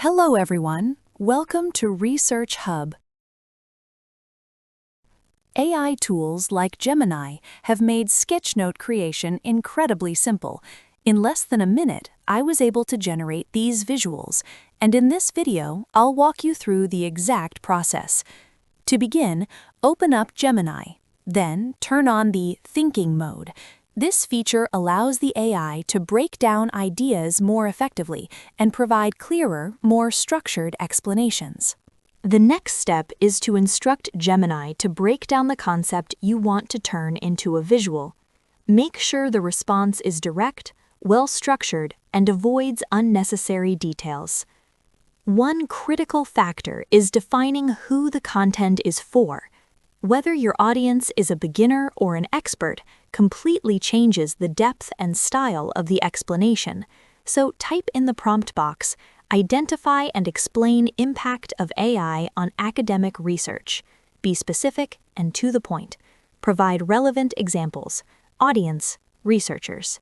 Hello everyone, welcome to Research Hub. AI tools like Gemini have made sketchnote creation incredibly simple. In less than a minute, I was able to generate these visuals, and in this video, I'll walk you through the exact process. To begin, open up Gemini, then turn on the thinking mode. This feature allows the AI to break down ideas more effectively and provide clearer, more structured explanations. The next step is to instruct Gemini to break down the concept you want to turn into a visual. Make sure the response is direct, well-structured, and avoids unnecessary details. One critical factor is defining who the content is for. Whether your audience is a beginner or an expert completely changes the depth and style of the explanation. So type in the prompt box, "Identify and explain impact of AI on academic research." Be specific and to the point. Provide relevant examples. Audience, researchers.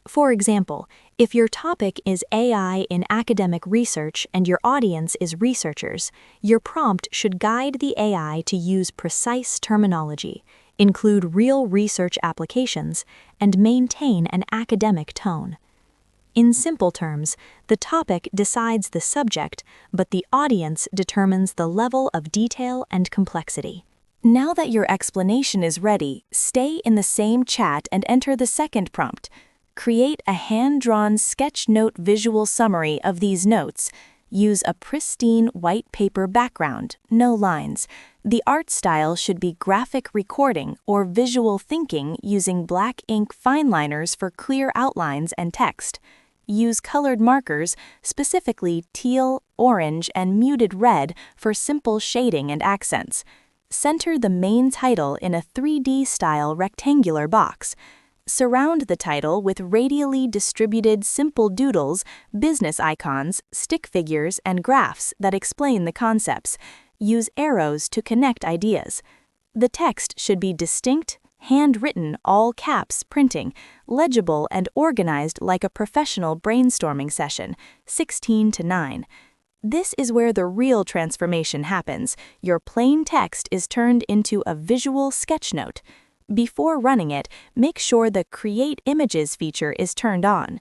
For example, if your topic is AI in academic research and your audience is researchers, your prompt should guide the AI to use precise terminology, include real research applications, and maintain an academic tone. In simple terms, the topic decides the subject, but the audience determines the level of detail and complexity. Now that your explanation is ready, stay in the same chat and enter the second prompt. Create a hand-drawn sketchnote visual summary of these notes. Use a pristine white paper background, no lines. The art style should be graphic recording or visual thinking using black ink fineliners for clear outlines and text. Use colored markers, specifically teal, orange, and muted red for simple shading and accents. Center the main title in a 3D-style rectangular box. Surround the title with radially distributed simple doodles, business icons, stick figures, and graphs that explain the concepts. Use arrows to connect ideas. The text should be distinct, handwritten, all caps printing, legible and organized like a professional brainstorming session, 16:9. This is where the real transformation happens. Your plain text is turned into a visual sketchnote. Before running it, make sure the Create Images feature is turned on.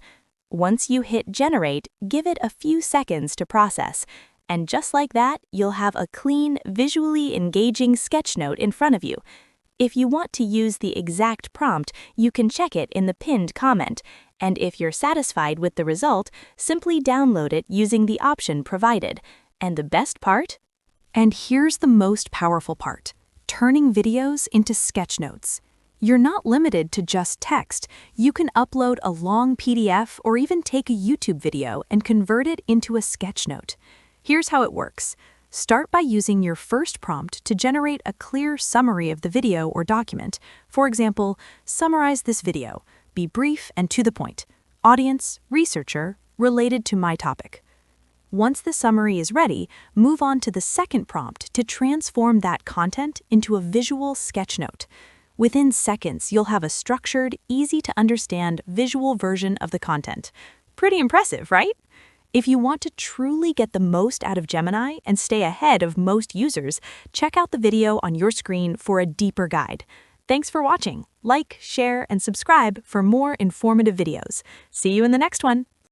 Once you hit Generate, give it a few seconds to process. And just like that, you'll have a clean, visually engaging sketchnote in front of you. If you want to use the exact prompt, you can check it in the pinned comment. And if you're satisfied with the result, simply download it using the option provided. And the best part? And here's the most powerful part. Turning videos into sketchnotes. You're not limited to just text. You can upload a long PDF or even take a YouTube video and convert it into a sketchnote. Here's how it works. Start by using your first prompt to generate a clear summary of the video or document. For example, summarize this video. Be brief and to the point. Audience, researcher, related to my topic. Once the summary is ready, move on to the second prompt to transform that content into a visual sketchnote. Within seconds, you'll have a structured, easy-to-understand visual version of the content. Pretty impressive, right? If you want to truly get the most out of Gemini and stay ahead of most users, check out the video on your screen for a deeper guide. Thanks for watching. Like, share, and subscribe for more informative videos. See you in the next one.